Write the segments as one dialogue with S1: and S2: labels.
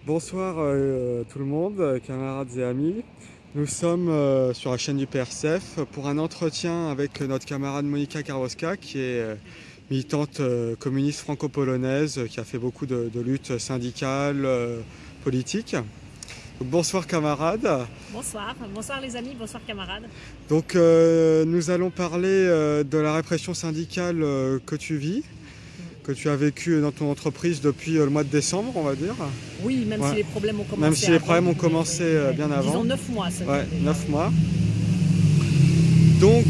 S1: Bonsoir tout le monde, camarades et amis. Nous sommes sur la chaîne du PRCF pour un entretien avec notre camarade Monika Karwowska qui est militante communiste franco-polonaise qui a fait beaucoup de luttes syndicales, politiques. Donc, bonsoir camarades.
S2: Bonsoir, bonsoir les amis, bonsoir camarades.
S1: Donc nous allons parler de la répression syndicale que tu vis, que tu as vécu dans ton entreprise depuis le mois de décembre, on va dire.
S2: Oui, même si les problèmes ont commencé
S1: Même si les problèmes ont commencé bien avant.
S2: Disons 9 mois.
S1: Ouais, 9 mois. Donc,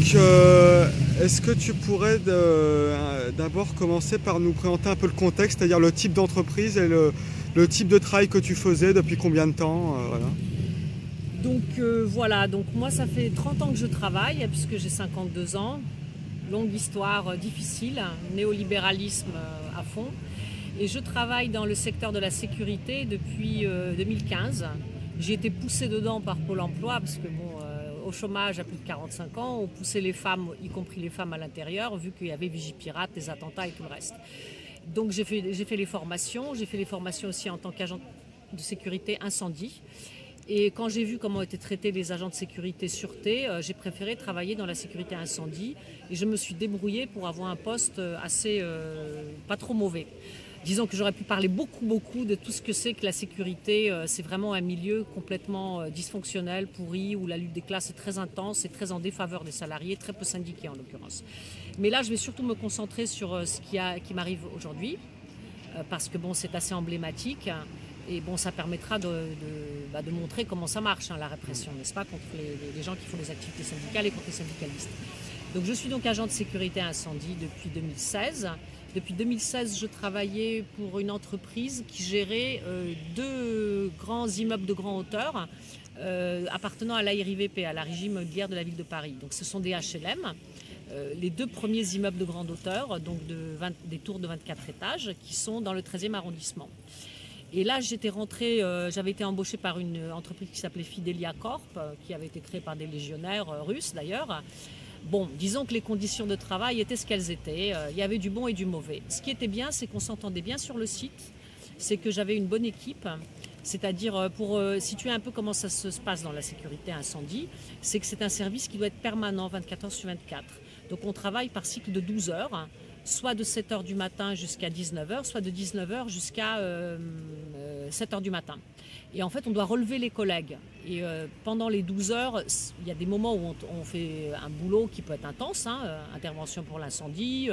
S1: est-ce que tu pourrais d'abord commencer par nous présenter un peu le contexte, c'est-à-dire le type d'entreprise et le type de travail que tu faisais, depuis combien de temps voilà.
S2: Donc voilà, donc moi ça fait 30 ans que je travaille, puisque j'ai 52 ans. Longue histoire difficile, néolibéralisme à fond. Et je travaille dans le secteur de la sécurité depuis 2015. J'ai été poussée dedans par Pôle emploi, parce que bon, au chômage à plus de 45 ans, on poussait les femmes, y compris les femmes à l'intérieur, vu qu'il y avait Vigipirate, des attentats et tout le reste. Donc j'ai fait les formations aussi en tant qu'agent de sécurité incendie. Et quand j'ai vu comment étaient traités les agents de sécurité sûreté, j'ai préféré travailler dans la sécurité incendie et je me suis débrouillée pour avoir un poste assez pas trop mauvais. Disons que j'aurais pu parler beaucoup de tout ce que c'est que la sécurité. C'est vraiment un milieu complètement dysfonctionnel, pourri, où la lutte des classes est très intense et très en défaveur des salariés, très peu syndiqués en l'occurrence. Mais là, je vais surtout me concentrer sur ce qui m'arrive aujourd'hui, parce que bon, c'est assez emblématique. Et bon, ça permettra de montrer comment ça marche, hein, la répression, n'est-ce pas, contre les gens qui font des activités syndicales et contre les syndicalistes. Donc je suis donc agent de sécurité incendie depuis 2016. Depuis 2016, je travaillais pour une entreprise qui gérait deux grands immeubles de grande hauteur appartenant à l'ARIVP, à la Régie immobilière de la ville de Paris. Donc ce sont des HLM. Les deux premiers immeubles de grande hauteur, donc des tours de 24 étages, qui sont dans le 13e arrondissement. Et là, j'étais rentrée, j'avais été embauchée par une entreprise qui s'appelait Fidelia Corp, qui avait été créée par des légionnaires russes d'ailleurs. Bon, disons que les conditions de travail étaient ce qu'elles étaient. Il y avait du bon et du mauvais. Ce qui était bien, c'est qu'on s'entendait bien sur le site. C'est que j'avais une bonne équipe. C'est-à-dire, pour situer un peu comment ça se passe dans la sécurité incendie, c'est que c'est un service qui doit être permanent 24 heures sur 24. Donc on travaille par cycle de 12 heures. Soit de 7 h du matin jusqu'à 19 h, soit de 19 h jusqu'à 7 h du matin. Et en fait, on doit relever les collègues. Et pendant les 12 heures, il y a des moments où on fait un boulot qui peut être intense, hein, intervention pour l'incendie,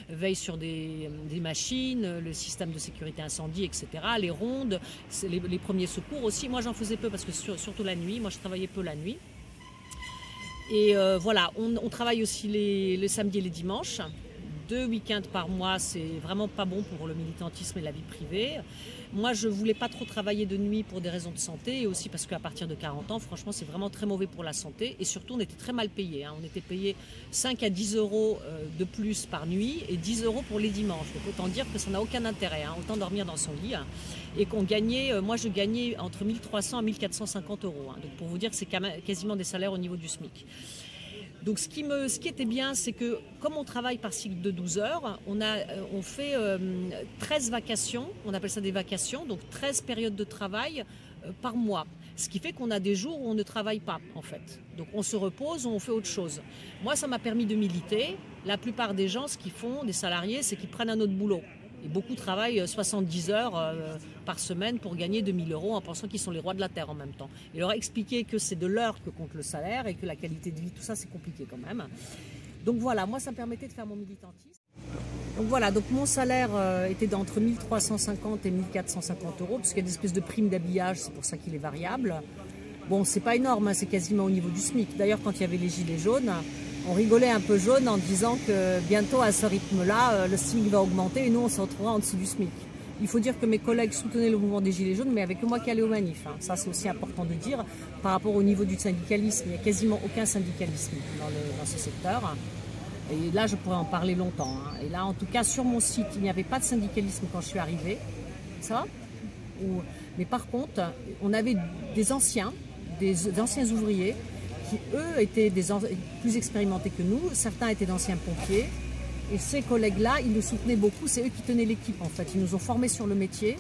S2: veille sur des machines, le système de sécurité incendie, etc., les rondes, les premiers secours aussi. Moi, j'en faisais peu parce que surtout la nuit, moi je travaillais peu la nuit. Et voilà, on travaille aussi le samedi et les dimanches. 2 week-ends par mois, c'est vraiment pas bon pour le militantisme et la vie privée. Moi, je voulais pas trop travailler de nuit pour des raisons de santé et aussi parce qu'à partir de 40 ans, franchement, c'est vraiment très mauvais pour la santé. Et surtout, on était très mal payés, hein. On était payé 5 à 10 euros de plus par nuit et 10 euros pour les dimanches. Donc autant dire que ça n'a aucun intérêt, hein. Autant dormir dans son lit, hein. Et qu'on gagnait, moi je gagnais entre 1300 à 1450 euros, hein. Donc pour vous dire que c'est quasiment des salaires au niveau du SMIC. Donc ce qui était bien, c'est que comme on travaille par cycle de 12 heures, on fait 13 vacations, on appelle ça des vacations, donc 13 périodes de travail par mois. Ce qui fait qu'on a des jours où on ne travaille pas en fait. Donc on se repose ou on fait autre chose. Moi ça m'a permis de militer. La plupart des gens, ce qu'ils font, des salariés, c'est qu'ils prennent un autre boulot. Et beaucoup travaillent 70 heures par semaine pour gagner 2000 euros en pensant qu'ils sont les rois de la terre en même temps. Et leur expliquer que c'est de l'heure que compte le salaire et que la qualité de vie, tout ça, c'est compliqué quand même. Donc voilà, moi, ça me permettait de faire mon militantisme. Donc voilà, donc mon salaire était d'entre 1350 et 1450 euros, parce qu'il y a des espèces de primes d'habillage, c'est pour ça qu'il est variable. Bon, c'est pas énorme, hein, c'est quasiment au niveau du SMIC. D'ailleurs, quand il y avait les gilets jaunes, on rigolait un peu jaune en disant que bientôt, à ce rythme-là, le SMIC va augmenter et nous, on se retrouvera en dessous du SMIC. Il faut dire que mes collègues soutenaient le mouvement des Gilets jaunes, mais avec moi qui allais aux manifs, hein. Ça, c'est aussi important de dire. Par rapport au niveau du syndicalisme, il n'y a quasiment aucun syndicalisme dans ce secteur. Et là, je pourrais en parler longtemps, hein. Et là, en tout cas, sur mon site, il n'y avait pas de syndicalisme quand je suis arrivée. Ça va ? Mais par contre, on avait des anciens ouvriers qui, eux, étaient plus expérimentés que nous. Certains étaient d'anciens pompiers. Et ces collègues-là, ils nous soutenaient beaucoup. C'est eux qui tenaient l'équipe, en fait. Ils nous ont formés sur le métier.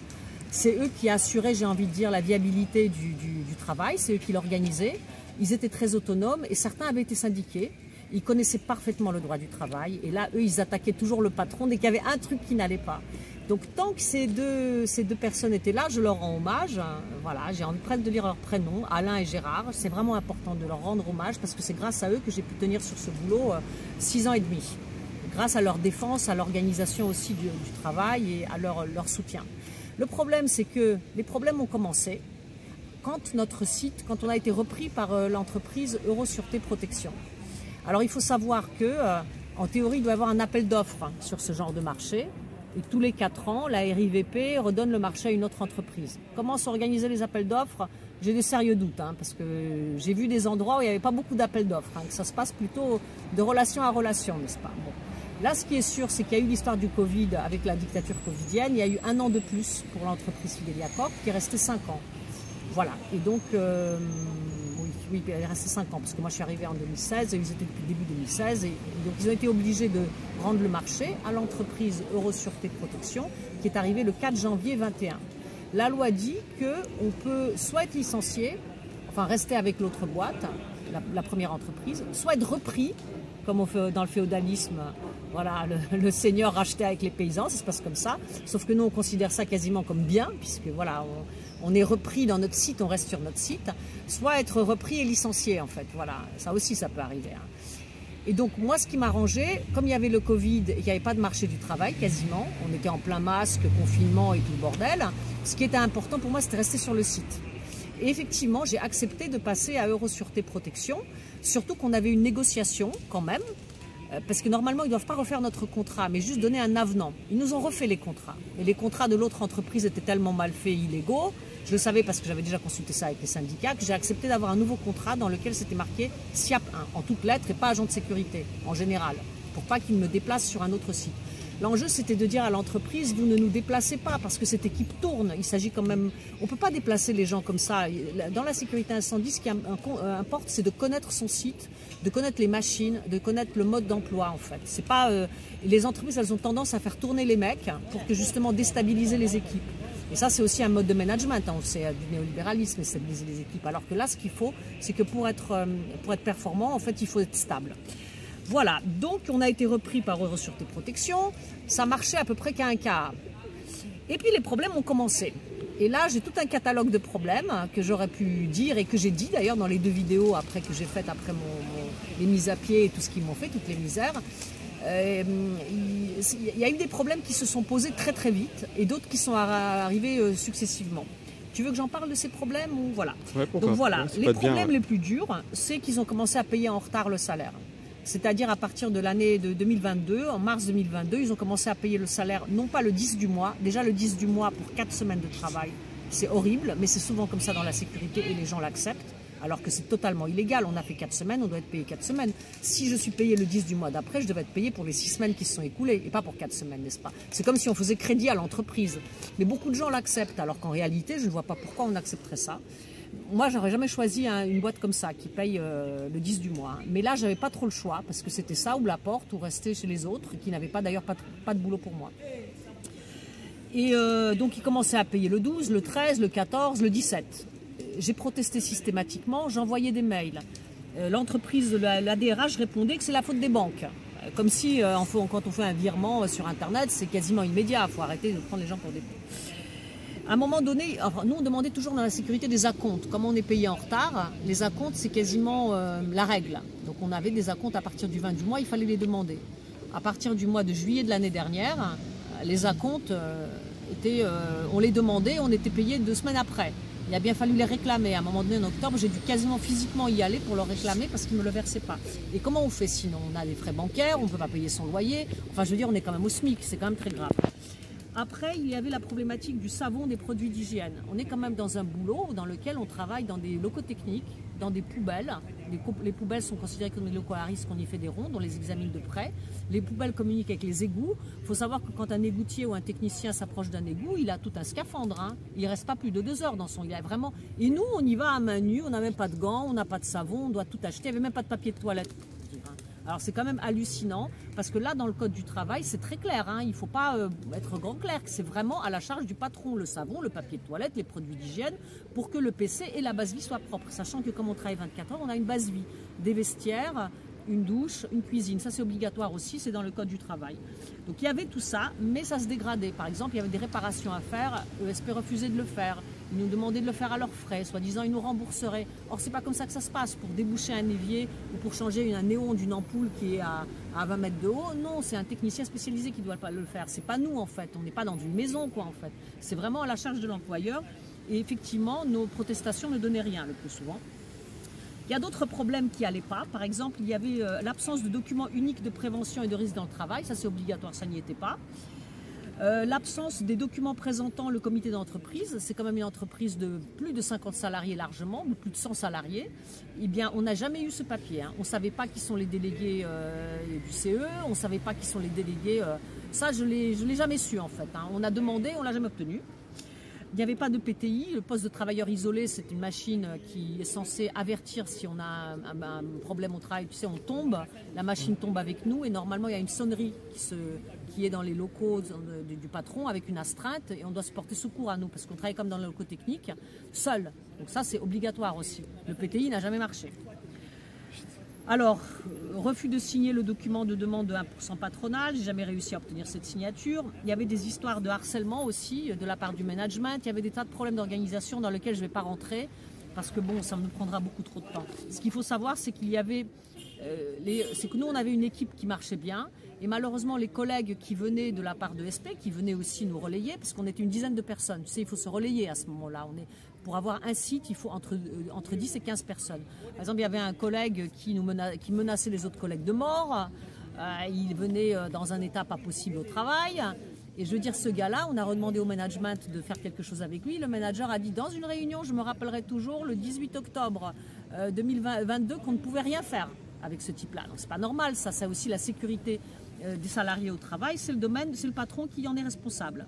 S2: C'est eux qui assuraient, j'ai envie de dire, la viabilité du travail, c'est eux qui l'organisaient. Ils étaient très autonomes et certains avaient été syndiqués. Ils connaissaient parfaitement le droit du travail et là, eux, ils attaquaient toujours le patron dès qu'il y avait un truc qui n'allait pas. Donc tant que ces deux personnes étaient là, je leur rends hommage. Voilà, j'ai envie presque de lire leurs prénoms, Alain et Gérard. C'est vraiment important de leur rendre hommage parce que c'est grâce à eux que j'ai pu tenir sur ce boulot 6 ans et demi. Grâce à leur défense, à l'organisation aussi du travail et à leur soutien. Le problème, c'est que les problèmes ont commencé quand notre site, quand on a été repris par l'entreprise Eurosûreté Protection. Alors il faut savoir que, en théorie, il doit y avoir un appel d'offres sur ce genre de marché. Et tous les 4 ans, la RIVP redonne le marché à une autre entreprise. Comment s'organiser les appels d'offres? J'ai des sérieux doutes, parce que j'ai vu des endroits où il n'y avait pas beaucoup d'appels d'offres, que ça se passe plutôt de relation à relation, n'est-ce pas? Bon. Là, ce qui est sûr, c'est qu'il y a eu l'histoire du Covid avec la dictature covidienne. Il y a eu 1 an de plus pour l'entreprise Fidelia Corp, qui est restée 5 ans. Voilà. Et donc, oui, il est resté 5 ans, parce que moi je suis arrivée en 2016, et ils étaient depuis le début 2016, et donc ils ont été obligés de rendre le marché à l'entreprise Eurosûreté Protection, qui est arrivée le 4 janvier 2021. La loi dit qu'on peut soit être licencié, enfin rester avec l'autre boîte, la première entreprise, soit être repris, comme on fait dans le féodalisme, voilà, le seigneur racheté avec les paysans, ça se passe comme ça, sauf que nous on considère ça quasiment comme bien, puisque voilà, on est repris dans notre site, on reste sur notre site, soit être repris et licencié en fait, voilà, ça aussi ça peut arriver. Et donc moi ce qui m'arrangeait, comme il y avait le Covid et qu'il n'y avait pas de marché du travail quasiment, on était en plein masque, confinement et tout le bordel, ce qui était important pour moi c'était de rester sur le site. Et effectivement j'ai accepté de passer à Eurosûreté Protection, surtout qu'on avait une négociation quand même, parce que normalement, ils ne doivent pas refaire notre contrat, mais juste donner un avenant. Ils nous ont refait les contrats. Et les contrats de l'autre entreprise étaient tellement mal faits, illégaux, je le savais parce que j'avais déjà consulté ça avec les syndicats, que j'ai accepté d'avoir un nouveau contrat dans lequel c'était marqué SIAP 1, en toutes lettres, et pas agent de sécurité, en général, pour pas qu'ils me déplacent sur un autre site. L'enjeu, c'était de dire à l'entreprise, vous ne nous déplacez pas, parce que cette équipe tourne. Il s'agit quand même... On ne peut pas déplacer les gens comme ça. Dans la sécurité incendie, ce qui importe, c'est de connaître son site, de connaître les machines, de connaître le mode d'emploi, en fait. C'est pas... les entreprises, elles ont tendance à faire tourner les mecs pour que, justement, déstabiliser les équipes. Et ça, c'est aussi un mode de management. C'est du néolibéralisme, et stabiliser les équipes. Alors que là, ce qu'il faut, c'est que pour être performant, en fait, il faut être stable. Voilà, donc on a été repris par Eurosûreté Protection, ça marchait à peu près qu'à un quart. Et puis les problèmes ont commencé. Et là, j'ai tout un catalogue de problèmes que j'aurais pu dire et que j'ai dit d'ailleurs dans les 2 vidéos après que j'ai faites après les mises à pied et tout ce qu'ils m'ont fait, toutes les misères. Il y a eu des problèmes qui se sont posés très très vite et d'autres qui sont arrivés successivement. Tu veux que j'en parle de ces problèmes ou voilà.
S1: Ouais,
S2: donc voilà,
S1: ouais,
S2: les problèmes les plus durs, c'est qu'ils ont commencé à payer en retard le salaire. C'est-à-dire à partir de l'année de 2022, en mars 2022, ils ont commencé à payer le salaire, non pas le 10 du mois, déjà le 10 du mois pour 4 semaines de travail. C'est horrible, mais c'est souvent comme ça dans la sécurité et les gens l'acceptent, alors que c'est totalement illégal. On a fait 4 semaines, on doit être payé 4 semaines. Si je suis payé le 10 du mois d'après, je devais être payé pour les 6 semaines qui se sont écoulées, et pas pour 4 semaines, n'est-ce pas? C'est comme si on faisait crédit à l'entreprise. Mais beaucoup de gens l'acceptent, alors qu'en réalité, je ne vois pas pourquoi on accepterait ça. Moi, j'aurais jamais choisi une boîte comme ça qui paye le 10 du mois. Mais là, j'avais pas trop le choix parce que c'était ça ou la porte ou rester chez les autres qui n'avaient pas d'ailleurs pas de boulot pour moi. Et donc, ils commençaient à payer le 12, le 13, le 14, le 17. J'ai protesté systématiquement, j'envoyais des mails. L'entreprise, la DRH répondait que c'est la faute des banques. Comme si quand on fait un virement sur Internet, c'est quasiment immédiat. Il faut arrêter de prendre les gens pour des... À un moment donné, enfin, nous on demandait toujours dans la sécurité des acomptes. Comme on est payé en retard, les acomptes c'est quasiment la règle. Donc on avait des acomptes à partir du 20 du mois, il fallait les demander. À partir du mois de juillet de l'année dernière, les acomptes on les demandait, on était payé 2 semaines après. Il a bien fallu les réclamer. À un moment donné en octobre, j'ai dû quasiment physiquement y aller pour leur réclamer parce qu'ils ne me le versaient pas. Et comment on fait sinon? On a des frais bancaires, on ne peut pas payer son loyer. Enfin je veux dire, on est quand même au SMIC, c'est quand même très grave. Après, il y avait la problématique du savon, des produits d'hygiène. On est quand même dans un boulot dans lequel on travaille dans des locaux techniques, dans des poubelles. Les poubelles sont considérées comme des locaux à risque, on y fait des rondes, on les examine de près. Les poubelles communiquent avec les égouts. Il faut savoir que quand un égoutier ou un technicien s'approche d'un égout, il a tout un scaphandre. Il ne reste pas plus de 2 heures dans son... Il a vraiment... Et nous, on y va à main nue, on n'a même pas de gants, on n'a pas de savon, on doit tout acheter. Il n'y avait même pas de papier de toilette. Alors c'est quand même hallucinant, parce que là, dans le code du travail, c'est très clair, hein, il ne faut pas être grand clair, c'est vraiment à la charge du patron, le savon, le papier de toilette, les produits d'hygiène, pour que le PC et la base vie soient propres. Sachant que comme on travaille 24 heures, on a une base vie, des vestiaires, une douche, une cuisine. Ça, c'est obligatoire aussi, c'est dans le code du travail. Donc, il y avait tout ça, mais ça se dégradait. Par exemple, il y avait des réparations à faire, ESP refusait de le faire. Ils nous demandaient de le faire à leurs frais, soi-disant, ils nous rembourseraient. Or, c'est pas comme ça que ça se passe. Pour déboucher un évier ou pour changer un néon d'une ampoule qui est à 20 mètres de haut, non, c'est un technicien spécialisé qui doit le faire. C'est pas nous, en fait. On n'est pas dans une maison, quoi, en fait. C'est vraiment à la charge de l'employeur. Et effectivement, nos protestations ne donnaient rien le plus souvent. Il y a d'autres problèmes qui n'allaient pas. Par exemple, il y avait l'absence de documents uniques de prévention et de risque dans le travail. Ça, c'est obligatoire, ça n'y était pas. L'absence des documents présentant le comité d'entreprise. C'est quand même une entreprise de plus de 50 salariés largement, de plus de 100 salariés. Eh bien, on n'a jamais eu ce papier. Hein. On ne savait pas qui sont les délégués du CE. On ne savait pas qui sont les délégués. Ça, je ne l'ai jamais su, en fait. Hein. On a demandé, on ne l'a jamais obtenu. Il n'y avait pas de PTI, le poste de travailleur isolé, c'est une machine qui est censée avertir si on a un problème au travail. Tu sais, on tombe, la machine tombe avec nous et normalement il y a une sonnerie qui est dans les locaux du patron avec une astreinte et on doit se porter secours à nous parce qu'on travaille comme dans le locaux technique, seul. Donc ça c'est obligatoire aussi. Le PTI n'a jamais marché. Alors, refus de signer le document de demande de 1% patronal, j'ai jamais réussi à obtenir cette signature. Il y avait des histoires de harcèlement aussi de la part du management, il y avait des tas de problèmes d'organisation dans lesquels je ne vais pas rentrer parce que bon, ça me prendra beaucoup trop de temps. Ce qu'il faut savoir, c'est qu'il y avait, c'est que nous on avait une équipe qui marchait bien et malheureusement les collègues qui venaient de la part de SP, qui venaient aussi nous relayer, parce qu'on était une dizaine de personnes, tu sais, il faut se relayer à ce moment-là. Pour avoir un site, il faut entre 10 et 15 personnes. Par exemple, il y avait un collègue qui menaçait les autres collègues de mort. Il venait dans un état pas possible au travail. Et je veux dire, ce gars-là, on a redemandé au management de faire quelque chose avec lui. Le manager a dit dans une réunion, je me rappellerai toujours, le 18 octobre 2022, qu'on ne pouvait rien faire avec ce type-là. Donc c'est pas normal, ça. C'est aussi la sécurité des salariés au travail. C'est le patron qui en est responsable.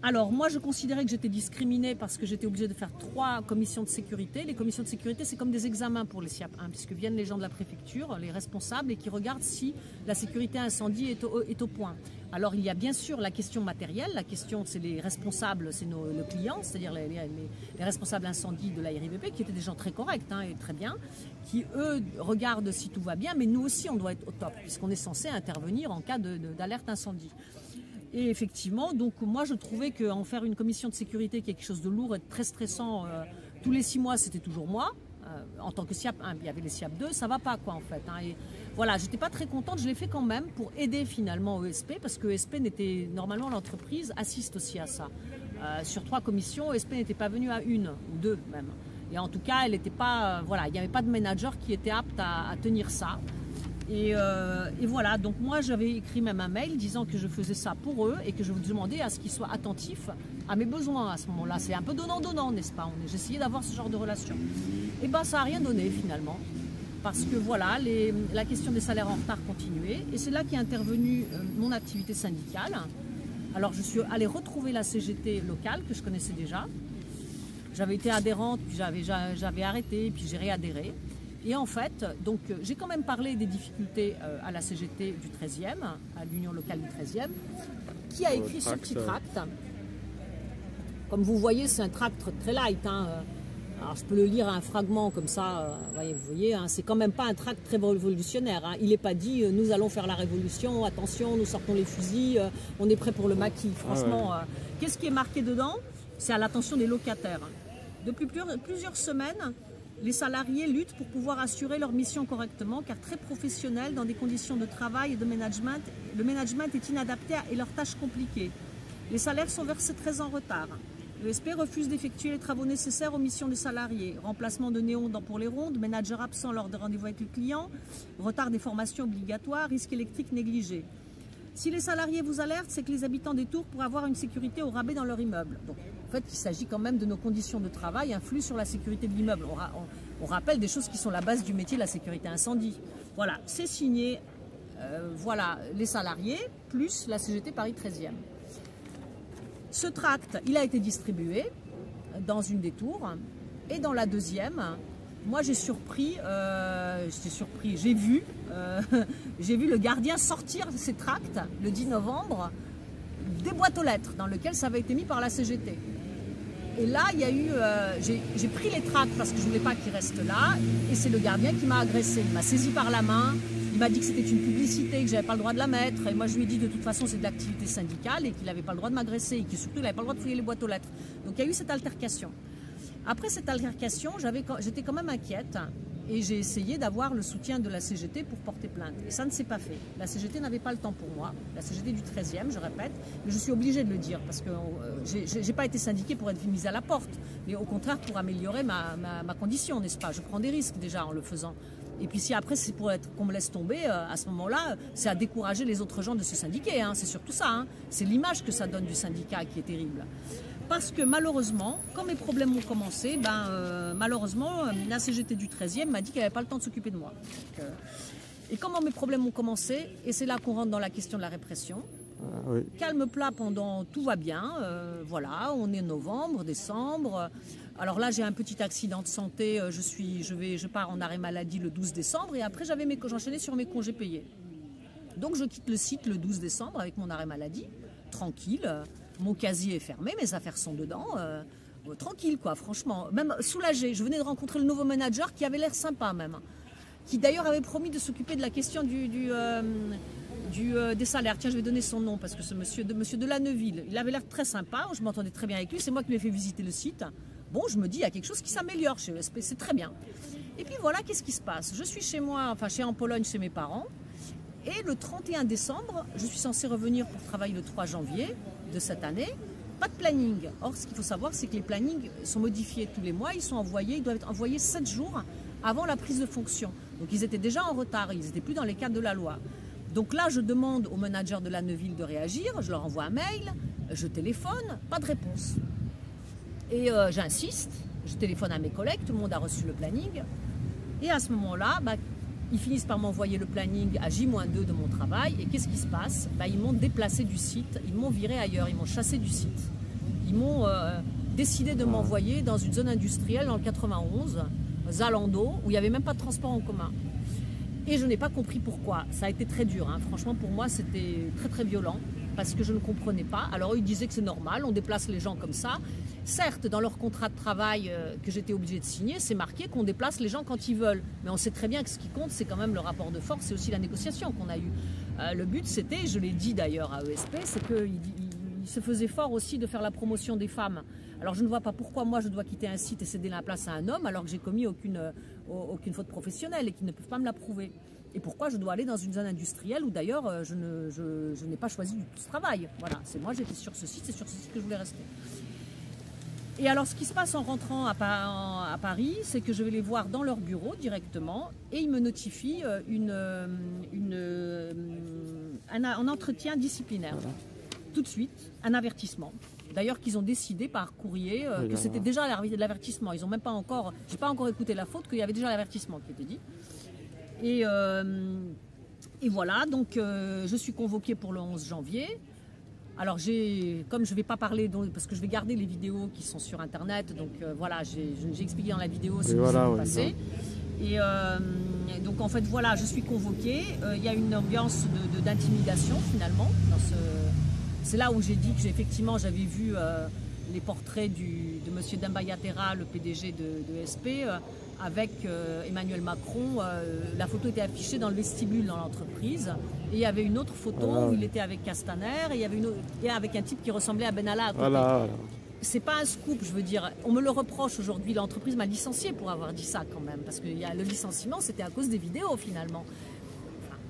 S2: Alors, moi, je considérais que j'étais discriminée parce que j'étais obligée de faire 3 commissions de sécurité. Les commissions de sécurité, c'est comme des examens pour les SIAP 1, puisque viennent les gens de la préfecture, les responsables, et qui regardent si la sécurité incendie est au point. Alors, il y a bien sûr la question matérielle. La question, c'est les responsables, c'est le client, c'est-à-dire les responsables incendie de la RIVP, qui étaient des gens très corrects et très bien, qui, eux, regardent si tout va bien, mais nous aussi, on doit être au top, puisqu'on est censé intervenir en cas d'alerte incendie. Et effectivement, donc moi je trouvais qu'en faire une commission de sécurité qui est quelque chose de lourd et très stressant, tous les 6 mois c'était toujours moi, en tant que SIAP 1, il y avait les SIAP 2, ça va pas quoi en fait. Et voilà, j'étais pas très contente, je l'ai fait quand même pour aider finalement ESP, parce que ESP n'était, normalement l'entreprise assiste aussi à ça. Sur 3 commissions, ESP n'était pas venue à 1 ou 2 même. Et en tout cas, elle n'était pas, voilà, il n'y avait pas de manager qui était apte à tenir ça. Et voilà, donc moi j'avais écrit même un mail disant que je faisais ça pour eux et que je vous demandais à ce qu'ils soient attentifs à mes besoins à ce moment-là. C'est un peu donnant-donnant, n'est-ce pas? J'essayais d'avoir ce genre de relation. Et bien ça n'a rien donné finalement, parce que voilà, la question des salaires en retard continuait et c'est là qu'est intervenue mon activité syndicale. Alors je suis allée retrouver la CGT locale que je connaissais déjà. J'avais été adhérente, puis j'avais arrêté, puis j'ai réadhéré. Et en fait, donc j'ai quand même parlé des difficultés à la CGT du 13e, à l'Union locale du 13e, qui a écrit ce petit tract. Comme vous voyez, c'est un tract très light. Alors je peux le lire à un fragment comme ça, vous voyez, c'est quand même pas un tract très révolutionnaire. Il n'est pas dit nous allons faire la révolution, attention, nous sortons les fusils, on est prêt pour le maquis. Franchement, qu'est-ce qui est marqué dedans? C'est à l'attention des locataires. Depuis plusieurs semaines, les salariés luttent pour pouvoir assurer leur mission correctement, car très professionnels dans des conditions de travail et de management, le management est inadapté et leurs tâches compliquées. Les salaires sont versés très en retard. L'ESP refuse d'effectuer les travaux nécessaires aux missions des salariés. Remplacement de néons pour les rondes, manager absent lors des rendez-vous avec le client, retard des formations obligatoires, risque électrique négligé. Si les salariés vous alertent, c'est que les habitants des tours pourraient avoir une sécurité au rabais dans leur immeuble. Donc, en fait, il s'agit quand même de nos conditions de travail influent sur la sécurité de l'immeuble. On rappelle des choses qui sont la base du métier, la sécurité incendie. Voilà, c'est signé, voilà, les salariés, plus la CGT Paris 13e. Ce tract, il a été distribué dans une des tours, et dans la deuxième,
S3: moi j'ai vu le gardien sortir ses tracts le 10 novembre des boîtes aux lettres dans lesquelles ça avait été mis par la CGT. Et là, il y a eu, j'ai pris les tracts parce que je ne voulais pas qu'ils restent là, et c'est le gardien qui m'a agressé. Il m'a saisi par la main, il m'a dit que c'était une publicité, que je n'avais pas le droit de la mettre, et moi je lui ai dit de toute façon c'est de l'activité syndicale et qu'il n'avait pas le droit de m'agresser, et qu'il surtout il n'avait pas le droit de fouiller les boîtes aux lettres. Donc il y a eu cette altercation. Après cette altercation, j'étais quand même inquiète, et j'ai essayé d'avoir le soutien de la CGT pour porter plainte. Et ça ne s'est pas fait. La CGT n'avait pas le temps pour moi. La CGT du 13e, je répète. Mais je suis obligée de le dire parce que je n'ai pas été syndiquée pour être mise à la porte. Mais au contraire, pour améliorer ma condition, n'est-ce pas? Je prends des risques déjà en le faisant. Et puis si après c'est pour qu'on me laisse tomber, à ce moment-là, c'est à décourager les autres gens de se syndiquer. Hein. C'est surtout ça. Hein. C'est l'image que ça donne du syndicat qui est terrible. Parce que malheureusement, quand mes problèmes ont commencé, malheureusement, la CGT du 13e m'a dit qu'elle n'avait pas le temps de s'occuper de moi. Et comment mes problèmes ont commencé, et c'est là qu'on rentre dans la question de la répression. Oui. Calme plat pendant, tout va bien, voilà, on est novembre, décembre. Alors là, j'ai un petit accident de santé, je pars en arrêt maladie le 12 décembre, et après j'enchaînais sur mes congés payés. Donc je quitte le site le 12 décembre avec mon arrêt maladie, tranquille. Mon casier est fermé, mes affaires sont dedans, tranquille quoi, franchement, même soulagée. Je venais de rencontrer le nouveau manager qui avait l'air sympa même, qui d'ailleurs avait promis de s'occuper de la question des salaires. Tiens, je vais donner son nom parce que ce monsieur de Lanneville, il avait l'air très sympa, je m'entendais très bien avec lui, c'est moi qui lui ai fait visiter le site. Bon, je me dis, il y a quelque chose qui s'améliore chez ESP, c'est très bien. Et puis voilà, qu'est-ce qui se passe? Je suis chez moi, en Pologne chez mes parents, et le 31 décembre, je suis censée revenir pour travailler le 3 janvier de cette année, pas de planning. Or, ce qu'il faut savoir, c'est que les plannings sont modifiés tous les mois, ils doivent être envoyés 7 jours avant la prise de fonction. Donc, ils étaient déjà en retard, ils n'étaient plus dans les cadres de la loi. Donc là, je demande au manager de Lanneville de réagir, je leur envoie un mail, je téléphone, pas de réponse. Et j'insiste, je téléphone à mes collègues, tout le monde a reçu le planning, et à ce moment-là, ils finissent par m'envoyer le planning à J-2 de mon travail. Et qu'est-ce qui se passe? Ils m'ont déplacé du site, ils m'ont viré ailleurs, ils m'ont chassé du site. Ils m'ont décidé de m'envoyer dans une zone industrielle dans le 91, Zalando, où il n'y avait même pas de transport en commun. Et je n'ai pas compris pourquoi. Ça a été très dur. Hein. Franchement, pour moi, c'était très très violent parce que je ne comprenais pas. Alors, eux, ils disaient que c'est normal, on déplace les gens comme ça. Certes, dans leur contrat de travail que j'étais obligée de signer, c'est marqué qu'on déplace les gens quand ils veulent. Mais on sait très bien que ce qui compte, c'est quand même le rapport de force et aussi la négociation qu'on a eue. Le but, c'était, je l'ai dit d'ailleurs à ESP, c'est qu'il se faisait fort aussi de faire la promotion des femmes. Alors je ne vois pas pourquoi moi je dois quitter un site et céder la place à un homme alors que j'ai commis aucune faute professionnelle et qu'ils ne peuvent pas me la prouver. Et pourquoi je dois aller dans une zone industrielle où d'ailleurs je n'ai pas choisi du tout ce travail. Voilà, c'est moi j'étais sur ce site, c'est sur ce site que je voulais rester. Et alors ce qui se passe en rentrant à Paris, c'est que je vais les voir dans leur bureau directement et ils me notifient un entretien disciplinaire. Voilà. Tout de suite, un avertissement. D'ailleurs qu'ils ont décidé par courrier que c'était déjà l'avertissement. Ils ont même pas encore, j'ai pas encore écouté la faute, qu'il y avait déjà l'avertissement qui était dit. Et voilà, donc je suis convoquée pour le 11 janvier. Alors comme je ne vais pas parler, parce que je vais garder les vidéos qui sont sur internet, donc voilà, j'ai expliqué dans la vidéo ce qui s'est passé. Et donc en fait voilà, je suis convoquée, il y a une ambiance d'intimidation finalement. C'est là où j'ai dit que effectivement j'avais vu les portraits de M. Dembayatera, le PDG de ESP, avec Emmanuel Macron. La photo était affichée dans le vestibule dans l'entreprise. Et il y avait une autre photo où il était avec Castaner et il y avait avec un type qui ressemblait à Benalla à côté. Voilà. C'est pas un scoop, je veux dire. On me le reproche aujourd'hui. L'entreprise m'a licencié pour avoir dit ça quand même. Parce que le licenciement, c'était à cause des vidéos finalement.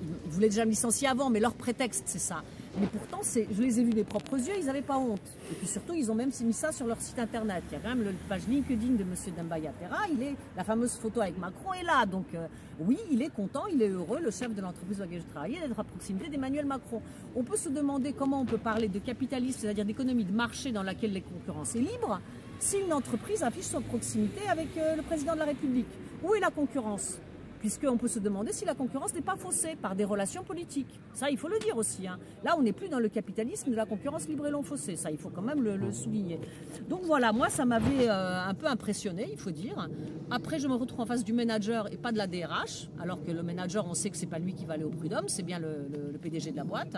S3: Ils voulaient déjà me licencier avant, mais leur prétexte, c'est ça. Mais pourtant, je les ai vus des propres yeux, ils n'avaient pas honte. Et puis surtout, ils ont même mis ça sur leur site internet. Il y a quand même la page LinkedIn de M. Dembayatera, la fameuse photo avec Macron est là. Donc oui, il est content, il est heureux, le chef de l'entreprise dans laquelle je travaillais, d'être à proximité d'Emmanuel Macron. On peut se demander comment on peut parler de capitalisme, c'est-à-dire d'économie de marché dans laquelle la concurrence est libre, si une entreprise affiche son proximité avec le président de la République. Où est la concurrence ? puisqu'on peut se demander si la concurrence n'est pas faussée par des relations politiques. Ça, il faut le dire aussi. Hein. Là, on n'est plus dans le capitalisme de la concurrence libre et non faussée. Ça, il faut quand même le souligner. Donc voilà, moi, ça m'avait un peu impressionné, il faut dire. Après, je me retrouve en face du manager et pas de la DRH, alors que le manager, on sait que c'est pas lui qui va aller au prud'homme, c'est bien le PDG de la boîte,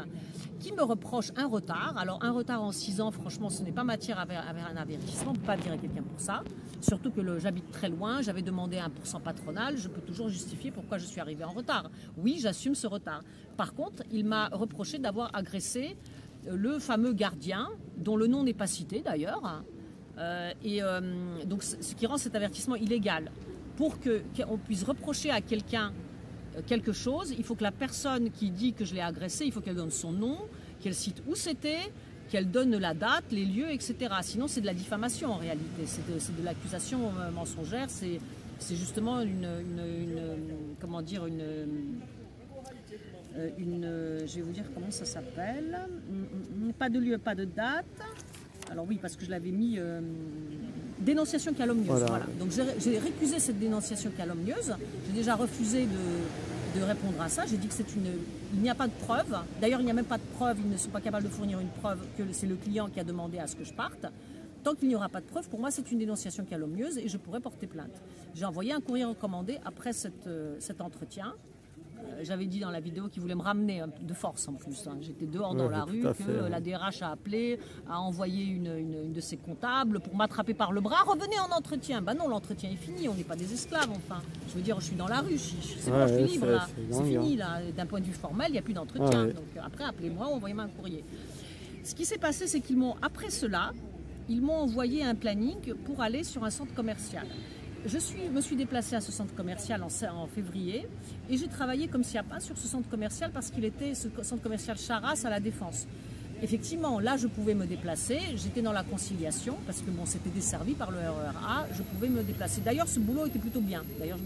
S3: qui me reproche un retard. Alors, un retard en 6 ans, franchement, ce n'est pas matière à un avertissement. On ne peut pas virer quelqu'un pour ça. Surtout que j'habite très loin, j'avais demandé 1% patronal, je peux toujours justifier pourquoi je suis arrivée en retard. Oui, j'assume ce retard. Par contre, il m'a reproché d'avoir agressé le fameux gardien, dont le nom n'est pas cité d'ailleurs, donc ce qui rend cet avertissement illégal. Pour qu'on puisse reprocher à quelqu'un quelque chose, il faut que la personne qui dit que je l'ai agressé, il faut qu'elle donne son nom, qu'elle cite où c'était, qu'elle donne la date, les lieux, etc. Sinon, c'est de la diffamation en réalité, c'est de l'accusation mensongère, c'est justement comment dire, je vais vous dire comment ça s'appelle, pas de lieu, pas de date. Alors oui, parce que je l'avais mis dénonciation calomnieuse. Voilà. Donc j'ai récusé cette dénonciation calomnieuse. J'ai déjà refusé de répondre à ça. J'ai dit que il n'y a pas de preuve. D'ailleurs, il n'y a même pas de preuve. Ils ne sont pas capables de fournir une preuve que c'est le client qui a demandé à ce que je parte. Tant qu'il n'y aura pas de preuve, pour moi, c'est une dénonciation calomnieuse et je pourrais porter plainte. J'ai envoyé un courrier recommandé après cet entretien. J'avais dit dans la vidéo qu'il voulait me ramener de force en plus. Hein. J'étais dehors dans la rue, que la DRH a appelé, a envoyé une de ses comptables pour m'attraper par le bras. Revenez en entretien. Ben non, l'entretien est fini, on n'est pas des esclaves enfin. Je veux dire, je suis dans la rue, c'est bon, je suis libre là. C'est fini là. D'un point de vue formel, il n'y a plus d'entretien. Donc après, appelez-moi ou envoyez-moi un courrier. Ce qui s'est passé, c'est après cela, ils m'ont envoyé un planning pour aller sur un centre commercial. Je me suis déplacée à ce centre commercial en février et j'ai travaillé comme s'il n'y a pas sur ce centre commercial parce qu'il était ce centre commercial Charras à la Défense. Effectivement, là je pouvais me déplacer, j'étais dans la conciliation parce que bon, c'était desservi par le RER A, je pouvais me déplacer. D'ailleurs ce boulot était plutôt bien, d'ailleurs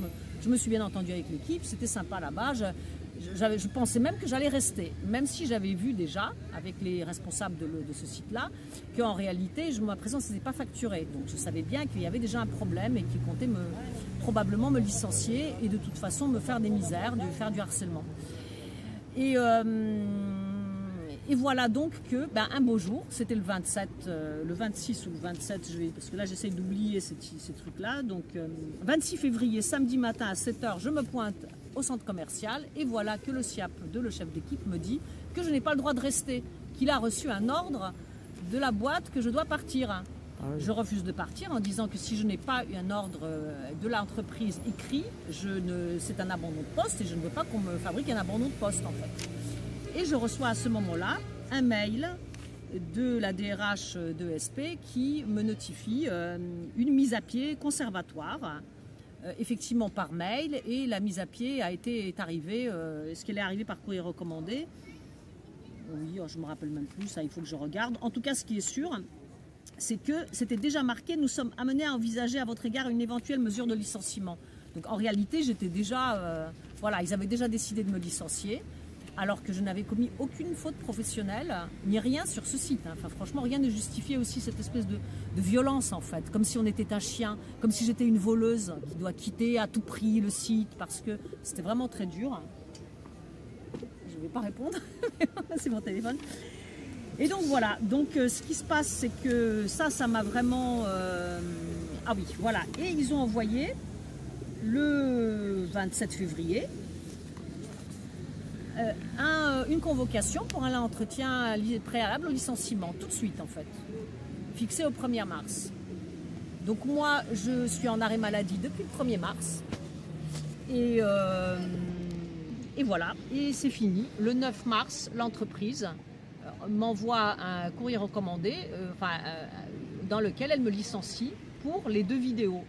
S3: je me suis bien entendue avec l'équipe, c'était sympa là-bas. Je pensais même que j'allais rester, même si j'avais vu déjà, avec les responsables de ce site-là, qu'en réalité, ma présence n'était pas facturée. Donc je savais bien qu'il y avait déjà un problème et qu'ils comptaient probablement me licencier et de toute façon me faire des misères, de faire du harcèlement. Et voilà donc que, un beau jour, c'était le 27, le 26 ou le 27, parce que là j'essaie d'oublier ces trucs-là, donc 26 février, samedi matin à 7h, je me pointe au centre commercial et voilà que le SIAP le chef d'équipe, me dit que je n'ai pas le droit de rester, qu'il a reçu un ordre de la boîte que je dois partir. Ah oui. Je refuse de partir en disant que si je n'ai pas eu un ordre de l'entreprise écrit, c'est un abandon de poste et je ne veux pas qu'on me fabrique un abandon de poste en fait. Et je reçois à ce moment-là un mail de la DRH d'ESP qui me notifie une mise à pied conservatoire. Effectivement par mail et la mise à pied est arrivée, est-ce qu'elle est arrivée par courrier recommandé? Oui, je ne me rappelle même plus, ça il faut que je regarde. En tout cas, ce qui est sûr, c'est que c'était déjà marqué, nous sommes amenés à envisager à votre égard une éventuelle mesure de licenciement. Donc en réalité, j'étais déjà, voilà, ils avaient déjà décidé de me licencier, alors que je n'avais commis aucune faute professionnelle, ni rien sur ce site. Hein. Enfin, franchement, rien ne justifiait aussi cette espèce de violence, en fait. Comme si on était un chien, comme si j'étais une voleuse qui doit quitter à tout prix le site, parce que c'était vraiment très dur. Je ne vais pas répondre, c'est mon téléphone. Et donc voilà, donc ce qui se passe, c'est que ça m'a vraiment... Ah oui, voilà. Et ils ont envoyé le 27 février... une convocation pour un entretien préalable au licenciement, tout de suite en fait, fixé au 1er mars. Donc moi, je suis en arrêt maladie depuis le 1er mars. Et voilà, et c'est fini. Le 9 mars, l'entreprise m'envoie un courrier recommandé dans lequel elle me licencie pour les 2 vidéos,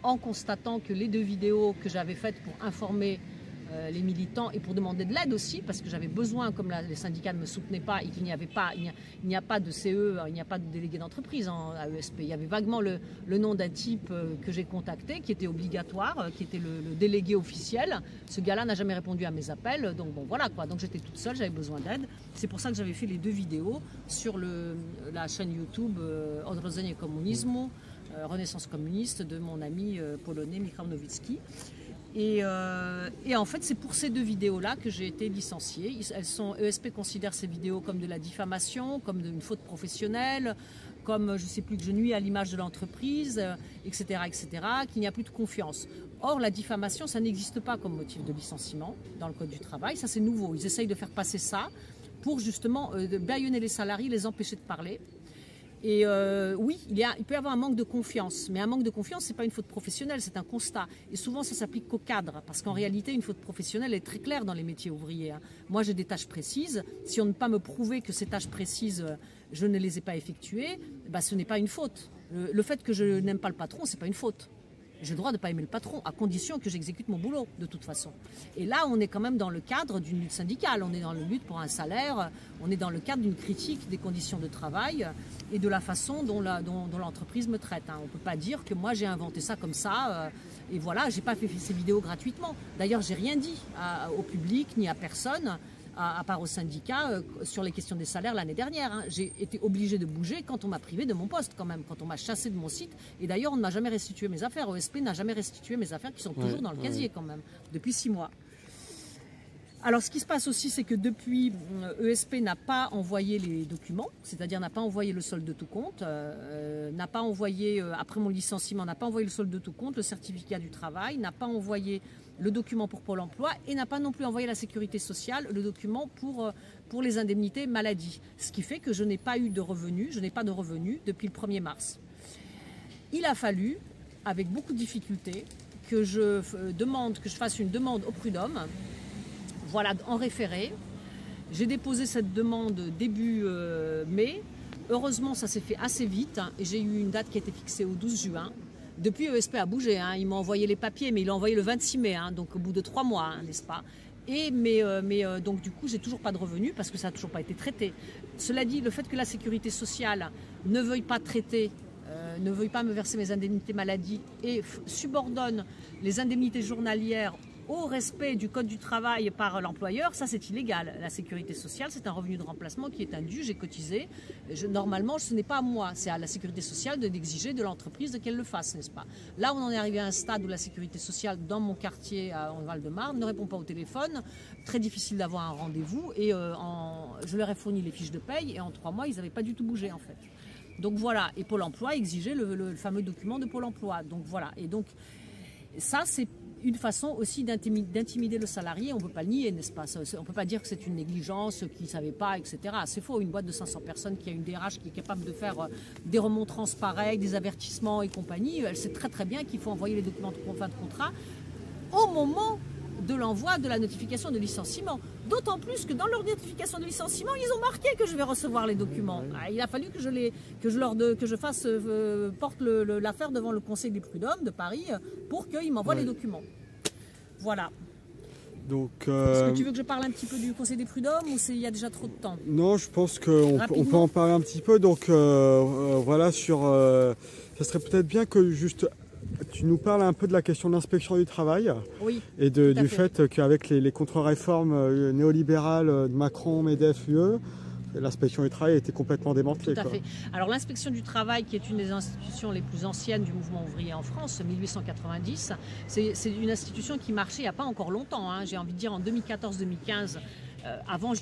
S3: en constatant que les 2 vidéos que j'avais faites pour informer les militants et pour demander de l'aide aussi, parce que j'avais besoin, comme les syndicats ne me soutenaient pas et qu'il n'y avait pas, il n'y a pas de CE, il n'y a pas de délégué d'entreprise à ESP. Il y avait vaguement le nom d'un type que j'ai contacté, qui était obligatoire, qui était le délégué officiel. Ce gars-là n'a jamais répondu à mes appels, donc bon voilà quoi. Donc j'étais toute seule, j'avais besoin d'aide. C'est pour ça que j'avais fait les 2 vidéos sur la chaîne YouTube Odrodzenie Komunizmu, Renaissance communiste de mon ami polonais Michał Nowicki. Et en fait, c'est pour ces 2 vidéos-là que j'ai été licenciée. ESP considère ces vidéos comme de la diffamation, comme une faute professionnelle, comme je ne sais plus que je nuis à l'image de l'entreprise, etc., qu'il n'y a plus de confiance. Or, la diffamation, ça n'existe pas comme motif de licenciement dans le Code du travail. Ça, c'est nouveau. Ils essayent de faire passer ça pour justement bâillonner les salariés, les empêcher de parler. Et oui, il peut y avoir un manque de confiance. Mais un manque de confiance, ce n'est pas une faute professionnelle, c'est un constat. Et souvent, ça s'applique qu'au cadre. Parce qu'en réalité, une faute professionnelle est très claire dans les métiers ouvriers. Moi, j'ai des tâches précises. Si on ne peut pas me prouver que ces tâches précises, je ne les ai pas effectuées, bah, ce n'est pas une faute. Le fait que je n'aime pas le patron, ce n'est pas une faute. J'ai le droit de ne pas aimer le patron, à condition que j'exécute mon boulot, de toute façon. Et là, on est quand même dans le cadre d'une lutte syndicale. On est dans la lutte pour un salaire, on est dans le cadre d'une critique des conditions de travail et de la façon dont l'entreprise me traite. On ne peut pas dire que moi, j'ai inventé ça comme ça. Et voilà, je n'ai pas fait ces vidéos gratuitement. D'ailleurs, je n'ai rien dit au public ni à personne, à part au syndicat, sur les questions des salaires l'année dernière. J'ai été obligée de bouger quand on m'a privé de mon poste quand même, quand on m'a chassé de mon site. Et d'ailleurs, on ne m'a jamais restitué mes affaires. OSP n'a jamais restitué mes affaires qui sont toujours dans le casier quand même, depuis 6 mois. Alors, ce qui se passe aussi, c'est que depuis, ESP n'a pas envoyé les documents, c'est-à-dire n'a pas envoyé le solde de tout compte, n'a pas envoyé, après mon licenciement, n'a pas envoyé le solde de tout compte, le certificat du travail, n'a pas envoyé le document pour Pôle emploi et n'a pas non plus envoyé à la sécurité sociale le document pour les indemnités maladie. Ce qui fait que je n'ai pas eu de revenus, je n'ai pas de revenus depuis le 1er mars. Il a fallu, avec beaucoup de difficultés, que je fasse une demande au prud'homme, voilà, en référé. J'ai déposé cette demande début mai. Heureusement, ça s'est fait assez vite et j'ai eu une date qui a été fixée au 12 juin. Depuis, ESP a bougé, il m'a envoyé les papiers, mais il l'a envoyé le 26 mai, donc au bout de 3 mois, n'est-ce pas? Donc du coup, j'ai toujours pas de revenus parce que ça n'a toujours pas été traité. Cela dit, le fait que la sécurité sociale ne veuille pas traiter, ne veuille pas me verser mes indemnités maladie et subordonne les indemnités journalières au respect du Code du travail par l'employeur, ça c'est illégal. La sécurité sociale, c'est un revenu de remplacement qui est indu, j'ai cotisé. Normalement, ce n'est pas à moi, c'est à la sécurité sociale d'exiger de l'entreprise qu'elle le fasse, n'est-ce pas? Là, on en est arrivé à un stade où la sécurité sociale, dans mon quartier en Val-de-Marne, ne répond pas au téléphone. Très difficile d'avoir un rendez-vous et je leur ai fourni les fiches de paye et en 3 mois, ils n'avaient pas du tout bougé en fait. Donc voilà, et Pôle emploi exigeait le fameux document de Pôle emploi. Donc voilà, et donc ça c'est une façon aussi d'intimider le salarié, on ne peut pas le nier, n'est-ce pas? On ne peut pas dire que c'est une négligence, qu'ils ne savaient pas, etc. C'est faux, une boîte de 500 personnes qui a une DRH qui est capable de faire des remontrances pareilles, des avertissements et compagnie, elle sait très très bien qu'il faut envoyer les documents de fin de contrat au moment de l'envoi de la notification de licenciement. D'autant plus que dans leur notification de licenciement, ils ont marqué que je vais recevoir les documents. Il a fallu que je porte l'affaire devant le Conseil des prud'hommes de Paris pour qu'ils m'envoient les documents. Voilà.
S1: Donc,
S3: est-ce que tu veux que je parle un petit peu du Conseil des prud'hommes ou il y a déjà trop de temps?
S1: Non, je pense qu'on peut en parler un petit peu. Donc voilà, ça serait peut-être bien que juste tu nous parles un peu de la question de l'inspection du travail,
S3: oui,
S1: et du fait qu'avec les contre-réformes néolibérales de Macron, MEDEF, UE, l'inspection du travail a été complètement démantelée.
S3: Tout à fait. Alors l'inspection du travail, qui est une des institutions les plus anciennes du mouvement ouvrier en France, 1890, c'est une institution qui marchait il n'y a pas encore longtemps, j'ai envie de dire en 2014-2015. Avant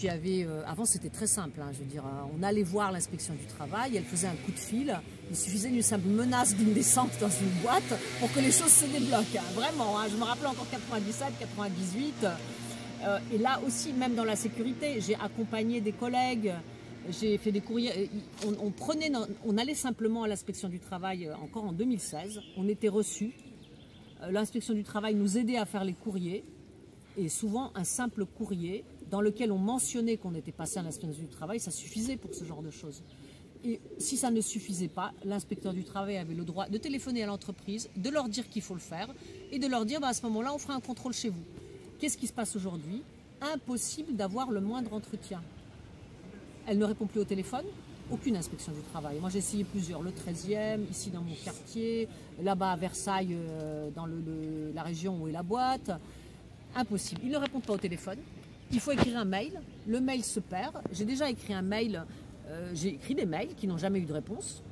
S3: c'était très simple, je veux dire, on allait voir l'inspection du travail, elle faisait un coup de fil, il suffisait d'une simple menace d'une descente dans une boîte pour que les choses se débloquent, vraiment, je me rappelle encore 97, 98, et là aussi, même dans la sécurité, j'ai accompagné des collègues, j'ai fait des courriers, on allait simplement à l'inspection du travail encore en 2016, on était reçus, l'inspection du travail nous aidait à faire les courriers, et souvent un simple courrier dans lequel on mentionnait qu'on était passé à l'inspection du travail, ça suffisait pour ce genre de choses. Et si ça ne suffisait pas, l'inspecteur du travail avait le droit de téléphoner à l'entreprise, de leur dire qu'il faut le faire et de leur dire à ce moment-là, on fera un contrôle chez vous. Qu'est-ce qui se passe aujourd'hui? Impossible d'avoir le moindre entretien. Elle ne répond plus au téléphone, aucune inspection du travail. Moi j'ai essayé plusieurs, le 13e, ici dans mon quartier, là-bas à Versailles, dans la région où est la boîte. Impossible, ils ne répondent pas au téléphone. Il faut écrire un mail, le mail se perd. J'ai déjà écrit un mail, j'ai écrit des mails qui n'ont jamais eu de réponse.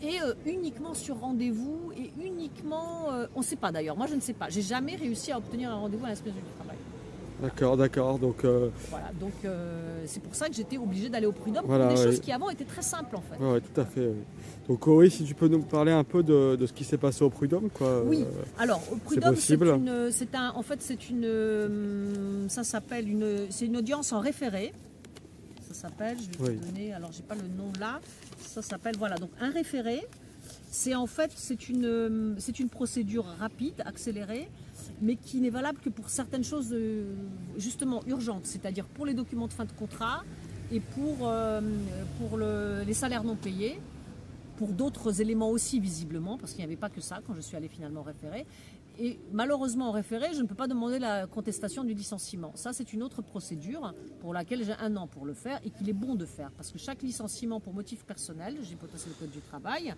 S3: Et uniquement sur rendez-vous et uniquement, on ne sait pas d'ailleurs, moi je ne sais pas, j'ai jamais réussi à obtenir un rendez-vous à l'inspection du travail.
S1: D'accord, d'accord. Donc,
S3: Voilà, donc c'est pour ça que j'étais obligée d'aller au prud'homme
S1: voilà,
S3: pour des
S1: oui.
S3: choses qui avant étaient très simples en fait.
S1: ouais, tout à fait. Oui. Donc, oui, si tu peux nous parler un peu de ce qui s'est passé au prud'homme, quoi.
S3: Oui, alors au prud'homme,
S1: possible.
S3: ça s'appelle c'est une audience en référé. Ça s'appelle, je vais
S1: Oui.
S3: te donner, alors j'ai pas le nom là. Ça s'appelle, voilà, donc un référé. C'est en fait, c'est une procédure rapide, accélérée, mais qui n'est valable que pour certaines choses justement urgentes, c'est-à-dire pour les documents de fin de contrat et pour les salaires non payés, pour d'autres éléments aussi visiblement, parce qu'il n'y avait pas que ça quand je suis allée finalement référer. Et malheureusement en référé, je ne peux pas demander la contestation du licenciement. Ça, c'est une autre procédure pour laquelle j'ai 1 an pour le faire et qu'il est bon de faire. Parce que chaque licenciement pour motif personnel, j'ai potassé le code du travail,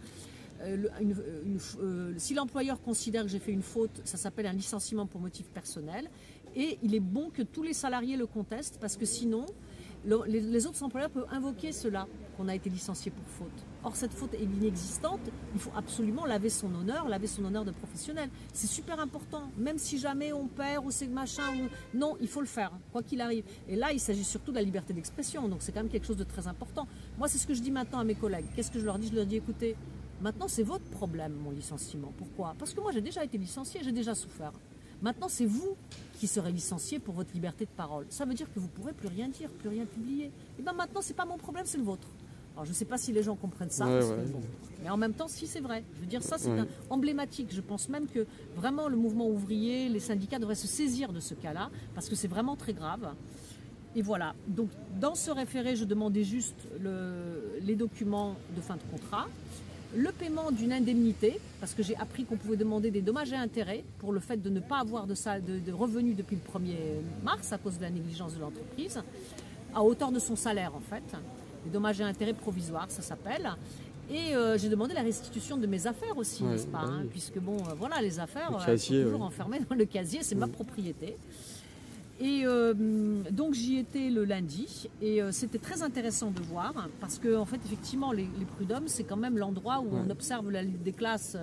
S3: si l'employeur considère que j'ai fait une faute, ça s'appelle un licenciement pour motif personnel. Et il est bon que tous les salariés le contestent parce que sinon, les autres employeurs peuvent invoquer cela, qu'on a été licencié pour faute. Or, cette faute est inexistante, il faut absolument laver son honneur de professionnel. C'est super important, même si jamais on perd ou c'est machin, non, il faut le faire, quoi qu'il arrive. Et là, il s'agit surtout de la liberté d'expression, donc c'est quand même quelque chose de très important. Moi, c'est ce que je dis maintenant à mes collègues. Qu'est-ce que je leur dis? Je leur dis, écoutez, maintenant c'est votre problème, mon licenciement. Pourquoi? Parce que moi, j'ai déjà été licencié, j'ai déjà souffert. Maintenant, c'est vous qui serez licencié pour votre liberté de parole. Ça veut dire que vous ne pourrez plus rien dire, plus rien publier. Et bien maintenant, ce n'est pas mon problème, c'est le vôtre. Alors, je ne sais pas si les gens comprennent ça,
S1: Ouais,
S3: bon. Mais en même temps, si c'est vrai. Je veux dire, ça, c'est emblématique. Je pense même que vraiment le mouvement ouvrier, les syndicats devraient se saisir de ce cas-là, parce que c'est vraiment très grave. Et voilà. Donc, dans ce référé, je demandais juste les documents de fin de contrat, le paiement d'une indemnité, parce que j'ai appris qu'on pouvait demander des dommages et intérêts pour le fait de ne pas avoir de revenus depuis le 1er mars à cause de la négligence de l'entreprise, à hauteur de son salaire en fait. Les dommages et intérêts provisoires, ça s'appelle. Et j'ai demandé la restitution de mes affaires aussi, n'est-ce pas, hein, puisque bon, voilà, les affaires sont toujours enfermées dans le casier, c'est ma propriété. Et donc j'y étais le lundi et c'était très intéressant de voir parce que en fait effectivement les prud'hommes c'est quand même l'endroit où on observe la lutte des classes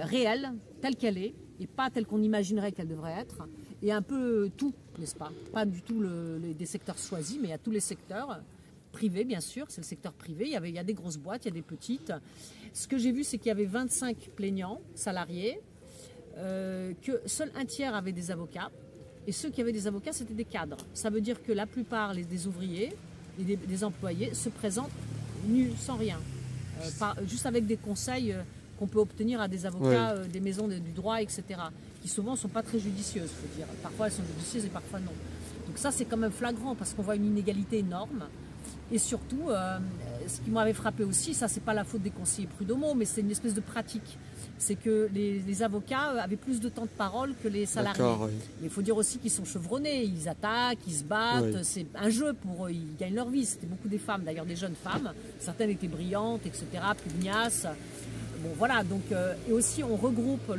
S3: réelle telle qu'elle est et pas telle qu'on imaginerait qu'elle devrait être et un peu tout, n'est-ce pas? Pas du tout des secteurs choisis mais il y a tous les secteurs privés bien sûr, c'est le secteur privé, il y a des grosses boîtes, il y a des petites. Ce que j'ai vu c'est qu'il y avait 25 plaignants salariés, que seul un tiers avait des avocats. Et ceux qui avaient des avocats, c'était des cadres. Ça veut dire que la plupart des ouvriers et des employés se présentent nus, sans rien. Juste avec des conseils qu'on peut obtenir à des avocats des maisons du droit, etc. Qui souvent ne sont pas très judicieuses, il faut dire. Parfois elles sont judicieuses et parfois non. Donc ça c'est quand même flagrant parce qu'on voit une inégalité énorme. Et surtout, ce qui m'avait frappé aussi, ça c'est pas la faute des conseillers prud'homaux, mais c'est une espèce de pratique. C'est que les avocats avaient plus de temps de parole que les salariés. Mais il faut dire aussi qu'ils sont chevronnés, ils attaquent, ils se battent, c'est un jeu pour eux, ils gagnent leur vie. C'était beaucoup des femmes, d'ailleurs des jeunes femmes, certaines étaient brillantes, etc., pugnaces. Bon voilà, donc, et aussi on regroupe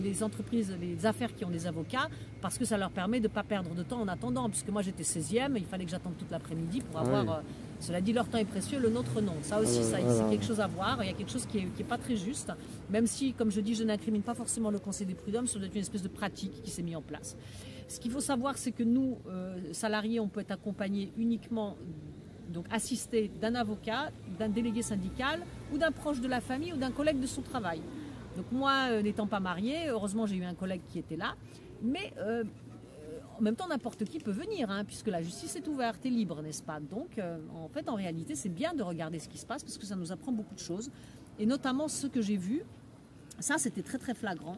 S3: les entreprises, les affaires qui ont des avocats, parce que ça leur permet de ne pas perdre de temps en attendant, puisque moi j'étais 16e, il fallait que j'attende toute l'après-midi pour avoir... Cela dit, leur temps est précieux, le nôtre non. Ça aussi, c'est quelque chose à voir. Il y a quelque chose qui est pas très juste, même si, comme je dis, je n'incrimine pas forcément le Conseil des prud'hommes, c'est une espèce de pratique qui s'est mise en place. Ce qu'il faut savoir, c'est que nous, salariés, on peut être accompagnés uniquement, donc assistés d'un avocat, d'un délégué syndical, ou d'un proche de la famille, ou d'un collègue de son travail. Donc moi, n'étant pas mariée, heureusement j'ai eu un collègue qui était là, mais... en même temps, n'importe qui peut venir, hein, puisque la justice est ouverte et libre, n'est-ce pas? Donc, en fait, en réalité, c'est bien de regarder ce qui se passe, parce que ça nous apprend beaucoup de choses. Et notamment, ce que j'ai vu, ça, c'était très, très flagrant.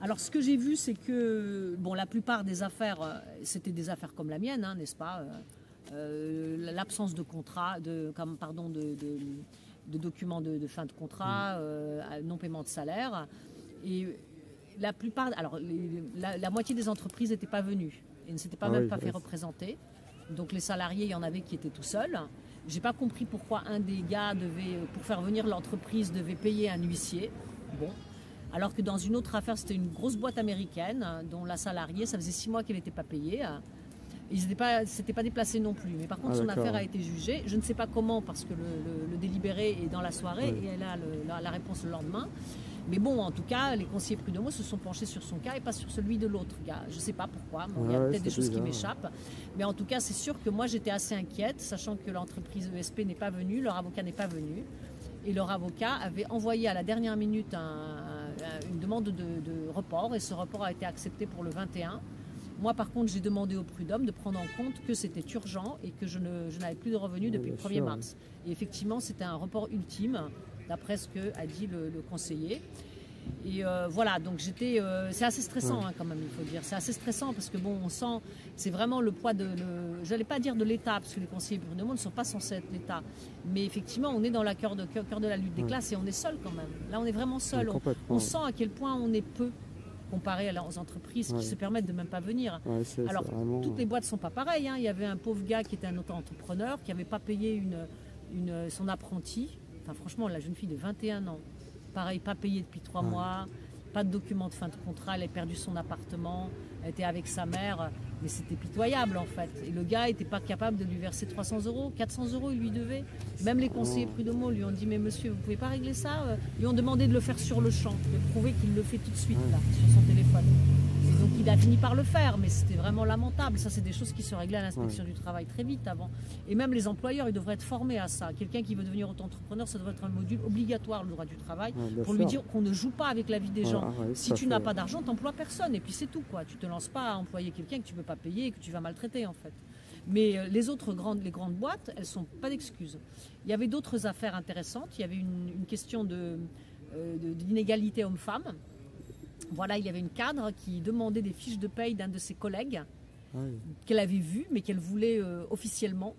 S3: Alors, ce que j'ai vu, c'est que, bon, la plupart des affaires, c'était des affaires comme la mienne, hein, n'est-ce pas? L'absence de contrat, de documents de fin de contrat, non-paiement de salaire. Et... la plupart, alors la moitié des entreprises n'étaient pas venues et ne s'étaient pas fait représenter. Donc les salariés, il y en avait qui étaient tout seuls. J'ai pas compris pourquoi un des gars pour faire venir l'entreprise, devait payer un huissier. Bon, alors que dans une autre affaire, c'était une grosse boîte américaine dont la salariée, ça faisait 6 mois qu'elle n'était pas payée. Ils s'étaient pas déplacés non plus. Mais par contre, son affaire a été jugée. Je ne sais pas comment, parce que le délibéré est dans la soirée et elle a la réponse le lendemain. Mais bon, en tout cas, les conseillers prud'homaux se sont penchés sur son cas et pas sur celui de l'autre gars. Je ne sais pas pourquoi. Bon, il y a peut-être des choses qui m'échappent. Mais en tout cas, c'est sûr que moi, j'étais assez inquiète, sachant que l'entreprise ESP n'est pas venue, leur avocat n'est pas venu. Et leur avocat avait envoyé à la dernière minute une demande de report. Et ce report a été accepté pour le 21. Moi, par contre, j'ai demandé au prud'homme de prendre en compte que c'était urgent et que je n'avais plus de revenus depuis le 1er mars. Et effectivement, c'était un report ultime, d'après ce qu'a dit le conseiller. Et voilà, donc c'est assez stressant quand même, il faut dire. C'est assez stressant parce que bon, on sent, c'est vraiment le poids j'allais pas dire de l'État, parce que les conseillers prud'homaux ne sont pas censés être l'État. Mais effectivement, on est dans le cœur de la lutte des classes et on est seul quand même. Là, on est vraiment seul. On sent à quel point on est peu comparé aux entreprises qui se permettent de même pas venir. Alors, toutes les boîtes ne sont pas pareilles. Hein. Il y avait un pauvre gars qui était un auto-entrepreneur qui n'avait pas payé son apprenti. Enfin, franchement, la jeune fille de 21 ans, pareil, pas payée depuis 3 mois, pas de document de fin de contrat, elle a perdu son appartement, elle était avec sa mère, mais c'était pitoyable en fait. Et le gars n'était pas capable de lui verser 300 €, 400 €, il lui devait. Même les conseillers prud'homaux lui ont dit, mais monsieur, vous ne pouvez pas régler ça? Ils lui ont demandé de le faire sur le champ, de prouver qu'il le fait tout de suite là, sur son téléphone. Et donc il a fini par le faire, mais c'était vraiment lamentable. Ça, c'est des choses qui se réglaient à l'inspection du travail très vite avant. Et même les employeurs, ils devraient être formés à ça. Quelqu'un qui veut devenir auto-entrepreneur, ça devrait être un module obligatoire, le droit du travail, pour lui dire qu'on ne joue pas avec la vie des gens. Si tu n'as pas d'argent, tu n'emploies personne. Et puis c'est tout, quoi. Tu ne te lances pas à employer quelqu'un que tu ne peux pas payer et que tu vas maltraiter, en fait. Mais les grandes boîtes, elles ne sont pas d'excuses. Il y avait d'autres affaires intéressantes. Il y avait une question d'inégalité homme-femme. Voilà, il y avait une cadre qui demandait des fiches de paye d'un de ses collègues qu'elle avait vues, mais qu'elle voulait officiellement,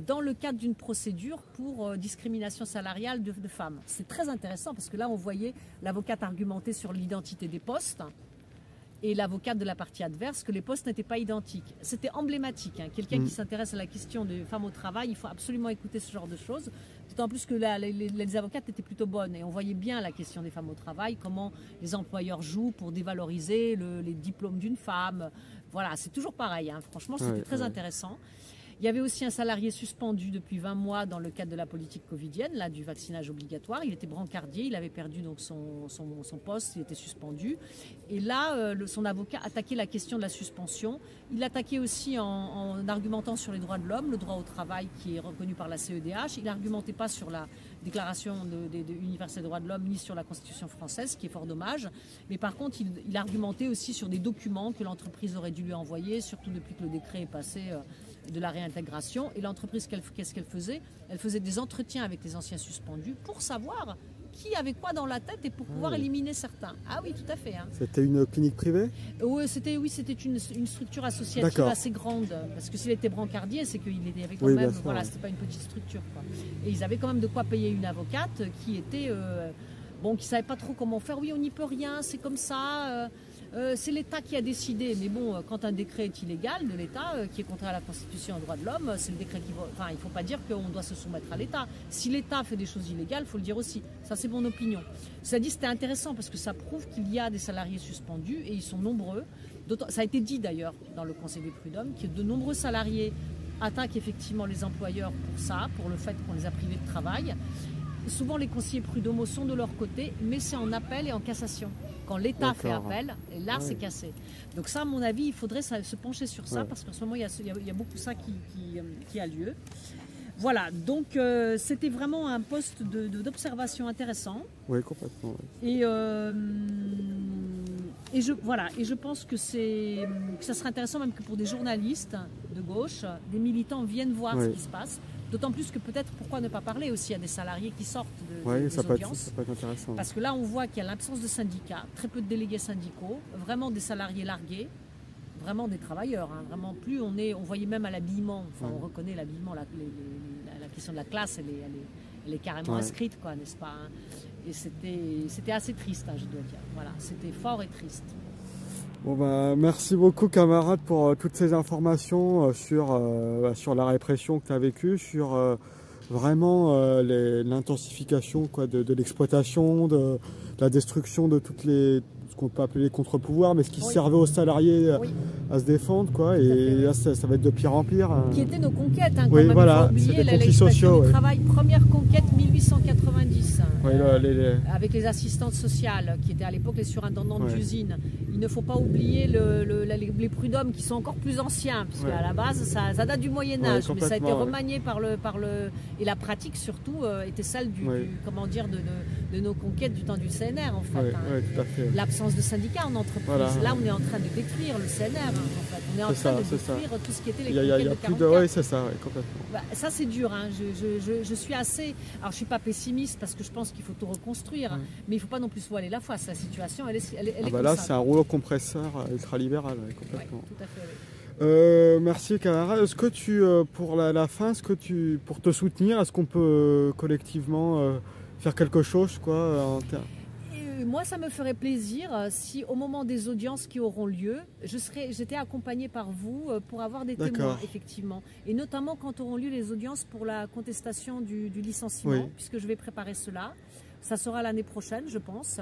S3: dans le cadre d'une procédure pour discrimination salariale de femmes. C'est très intéressant parce que là, on voyait l'avocate argumenter sur l'identité des postes et l'avocate de la partie adverse que les postes n'étaient pas identiques. C'était emblématique. Hein. Quelqu'un qui s'intéresse à la question des femmes au travail, il faut absolument écouter ce genre de choses. D'autant plus que les avocates étaient plutôt bonnes et on voyait bien la question des femmes au travail, comment les employeurs jouent pour dévaloriser les diplômes d'une femme. Voilà, c'est toujours pareil. Hein. Franchement, c'était très intéressant. Il y avait aussi un salarié suspendu depuis 20 mois dans le cadre de la politique covidienne, là, du vaccinage obligatoire. Il était brancardier, il avait perdu donc son poste, il était suspendu. Et là, son avocat attaquait la question de la suspension. Il l'attaquait aussi en argumentant sur les droits de l'homme, le droit au travail qui est reconnu par la CEDH. Il n'argumentait pas sur la Déclaration universelle des droits de l'homme ni sur la Constitution française, ce qui est fort dommage. Mais par contre, il argumentait aussi sur des documents que l'entreprise aurait dû lui envoyer, surtout depuis que le décret est passé de la réintégration. Et l'entreprise, qu'est-ce qu'elle faisait? Elle faisait des entretiens avec les anciens suspendus pour savoir qui avait quoi dans la tête et pour pouvoir éliminer certains. Ah oui, tout à fait. Hein.
S1: C'était une clinique privée?
S3: Oui, c'était une structure associative assez grande. Parce que s'il était brancardier, c'est qu'il avait quand même... Voilà, c'était pas une petite structure. Quoi. Et ils avaient quand même de quoi payer une avocate qui était... qui savait pas trop comment faire. Oui, on n'y peut rien, c'est comme ça... c'est l'État qui a décidé, mais bon, quand un décret est illégal de l'État, qui est contraire à la Constitution et aux droits de l'homme, c'est le décret qui va... Enfin, il ne faut pas dire qu'on doit se soumettre à l'État. Si l'État fait des choses illégales, il faut le dire aussi. Ça, c'est mon opinion. Ça dit, c'était intéressant parce que ça prouve qu'il y a des salariés suspendus et ils sont nombreux. Ça a été dit d'ailleurs dans le Conseil des prud'hommes que de nombreux salariés attaquent effectivement les employeurs pour ça, pour le fait qu'on les a privés de travail. Souvent, les conseillers prud'homaux sont de leur côté, mais c'est en appel et en cassation. Quand l'État fait appel, et là, c'est cassé. Donc ça, à mon avis, il faudrait se pencher sur ça, parce qu'en ce moment, il y a beaucoup ça qui a lieu. Voilà, donc c'était vraiment un poste d'observation intéressant.
S1: Oui, complètement.
S3: Oui. Et je pense que ça serait intéressant même que pour des journalistes de gauche, des militants viennent voir ce qui se passe. D'autant plus que peut-être, pourquoi ne pas parler aussi à des salariés qui sortent des audiences.
S1: Ça peut être intéressant.
S3: Parce que là, on voit qu'il y a l'absence de syndicats, très peu de délégués syndicaux, vraiment des salariés largués, vraiment des travailleurs. Hein, vraiment plus, on voyait même à l'habillement, enfin on reconnaît l'habillement, la question de la classe, elle est carrément inscrite, quoi, n'est-ce pas? Hein. Et c'était assez triste, hein, je dois dire. Voilà, c'était fort et triste.
S1: Bon merci beaucoup camarade pour toutes ces informations sur la répression que tu as vécue, sur vraiment l'intensification de l'exploitation, de la destruction de toutes les ce qu'on peut appeler les contre-pouvoirs, mais ce qui
S3: Oui.
S1: servait aux salariés
S3: Oui.
S1: à se défendre, quoi. Et
S3: fait, oui.
S1: là, ça va être de pire en pire.
S3: Qui étaient nos conquêtes, hein,
S1: Oui,
S3: quand même,
S1: voilà,
S3: il faut
S1: c'est
S3: oublier
S1: des conquis
S3: l'expression
S1: sociaux,
S3: du
S1: ouais.
S3: travail. Première conquête 1890.
S1: Ouais,
S3: Avec les assistantes sociales, qui étaient à l'époque les surintendantes
S1: Ouais.
S3: d'usine. Il ne faut pas oublier les prud'hommes qui sont encore plus anciens, puisque
S1: Ouais.
S3: à la base, ça date du Moyen-Âge,
S1: Ouais,
S3: mais ça a été
S1: complètement, ouais.
S3: remanié et la pratique surtout était celle
S1: Ouais.
S3: comment dire, de nos conquêtes du temps du CNR, en fait.
S1: ouais,
S3: hein.
S1: ouais, tout à fait.
S3: L'absence de syndicats en entreprise.
S1: Voilà.
S3: Là, on est en train de détruire le CNR, hein, en fait. On est en
S1: C'est
S3: train
S1: ça,
S3: de
S1: c'est ça.
S3: détruire tout ce qui était les
S1: Il y a
S3: conquêtes de
S1: plus de...
S3: 44.
S1: Oui, c'est ça, ouais, complètement.
S3: Bah, ça c'est dur, hein. Je suis assez... Alors je suis pas pessimiste parce que je pense qu'il faut tout reconstruire,
S1: Ouais.
S3: mais il faut pas non plus se voiler la face. La situation, elle est
S1: Ah bah
S3: comme
S1: là,
S3: ça.
S1: c'est un rouleau compresseur ultralibéral, ouais,
S3: Ouais,
S1: complètement.
S3: tout à fait, oui.
S1: Merci camarade. Est-ce que tu, pour la fin, pour te soutenir, est-ce qu'on peut collectivement faire quelque chose, quoi,
S3: Et moi, ça me ferait plaisir si au moment des audiences qui auront lieu, j'étais accompagnée par vous pour avoir des témoins,
S1: D'accord.
S3: effectivement. Et notamment quand auront lieu les audiences pour la contestation du licenciement,
S1: Oui.
S3: puisque je vais préparer cela. Ça sera l'année prochaine, je pense,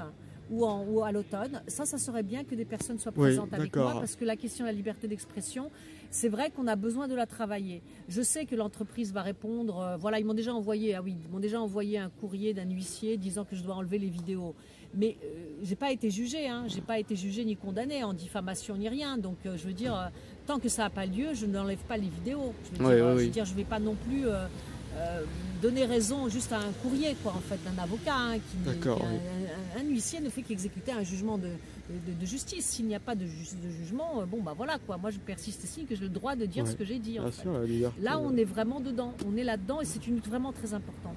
S3: ou à l'automne. Ça serait bien que des personnes soient
S1: Oui,
S3: présentes avec
S1: d'accord.
S3: moi, parce que la question de la liberté d'expression, c'est vrai qu'on a besoin de la travailler. Je sais que l'entreprise va répondre, voilà, ils m'ont déjà envoyé un courrier d'un huissier disant que je dois enlever les vidéos. Mais j'ai pas été jugée, hein, j'ai pas été jugée ni condamnée en diffamation ni rien. Donc je veux dire, tant que ça n'a pas lieu, je n'enlève pas les vidéos. Je veux dire, je vais pas non plus donner raison juste à un courrier, quoi, en fait, d'un avocat. Hein,
S1: D'accord, oui.
S3: Un huissier ne fait qu'exécuter un jugement de justice. S'il n'y a pas de jugement, bon bah voilà quoi. Moi je persiste ici que j'ai le droit de dire
S1: Ouais.
S3: ce que j'ai dit. En
S1: Bien
S3: fait.
S1: sûr, la liberté,
S3: Là on est vraiment dedans, on est là-dedans et c'est une lutte vraiment très importante.